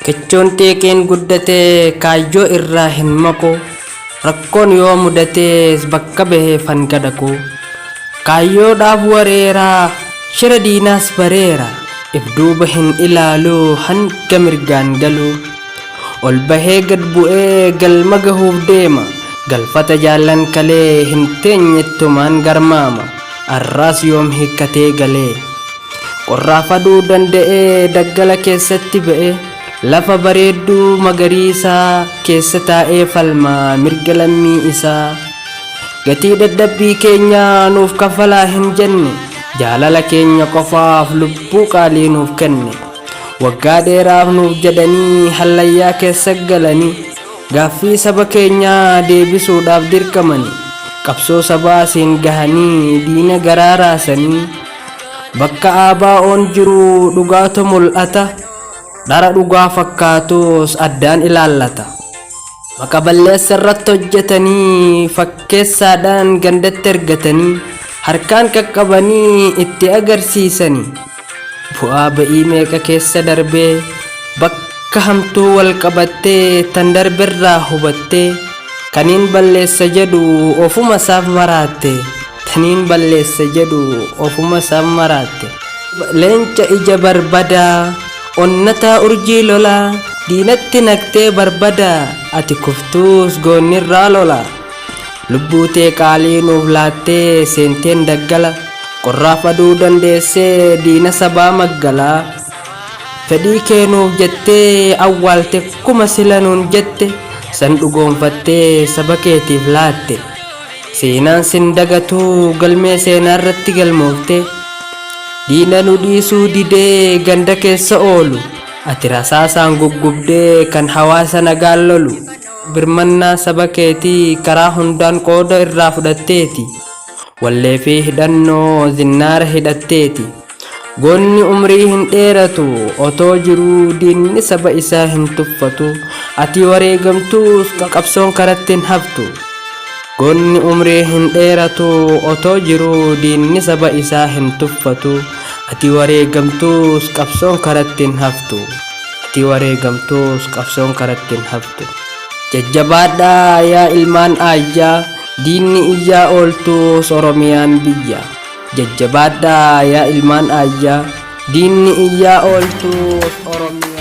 Kechoon teekeen guddate kaayyoo irraa hin maqu. Rakkoon yoo mudatees bakka bahee fangadaku. Kaayyoodhaaf wareeraa shira diinaas bareera. Ibduuba hin ilaalu hanga mirgaan galu. Ol bahee gad bu'ee galma gahuuf deema. Galfata jaallan kalee hin teenyettumaan garmaama. Arraas yoom hiikkatee galee. Qorraaf aduu danda'ee daggala keessatti ba'e. Lafa bareedduu magariisaa keessa taa'ee falmaa mirga lammii isaa. Gatii dadhabbii keenya nuuf kaffalaa hin jenne. Jaalala keenya qofaaf lubbuu qaalii nuuf kenne. Waggaa dheeraaf nuuf jedhanii hallayyaa keessa galanii. Gaaffii saba keenyaa deebisuudhaaf dirqamanii. Qabsoo sabaasiin gahanii diina garaa raasanii. Bakka ABO'n jiru dhugaatu mul'ata. Dhara dhugaa fakkaatus addaan ilaallata. Maka balleessa irratti hojjetanii fakkeessaadhaan gandatti ergatanii. Harkaan qaqqabanii itti agarsiisanii. Bu'aa ba'ii meeqa keessa darbee bakka hamtuu wal qabattee tan darbirraa hubattee. Kaniin balleessa jedhu ofuma isaaf maraatte. Taniin balleessa jedhu ofuma isaaf maraatte. Leenca ija barbadaa. Onnataa urjii lolaa diinatti naqxee barbadaa ati kuftuus goonnirraa lola. Lubbuu tee qaalii nuuf laattee seenteen daggala. Qorraaf aduu dandeessee diina sabaa maggalaa. Fedhii kee nuuf jettee awwaalte kuma sila nuun jette. San dhugoonfattee saba keetiif laatte. Seenaan sin dagatuu galmee seenaa irratti galmoofte. Diina nu dhiisuu didee ganda keessa oolu. Ati rasaasaan guggubdee kan hawaasa nagaan lolu. Birmannaa saba keetii karaa hundaan qooda irraa fudhatteeti. Wallee fi hidhannoo zinnaara hidhatteeti. Goonni umrii hin dheeratu otoo jiruu diinni saba isaa hin tuffatu. Ati wareegamtuus qabsoon karatti hin haftu. Goonni umrii hin dheeratu otoo jiruu diinni saba isaa hin tuffatu. Ati wareegamtuus qabsoon karatti hin haftu. Ati wareegamtuus qabsoon karatti hin haftu. Jajjabaadhaa yaa ilmaan aayyaa. Diinni iyyaa ooltuus Oromiyaan biyya. Jajjabaadhaa yaa ilmaan aayyaa. Diinni iyyaa ooltuus Oromiyaan.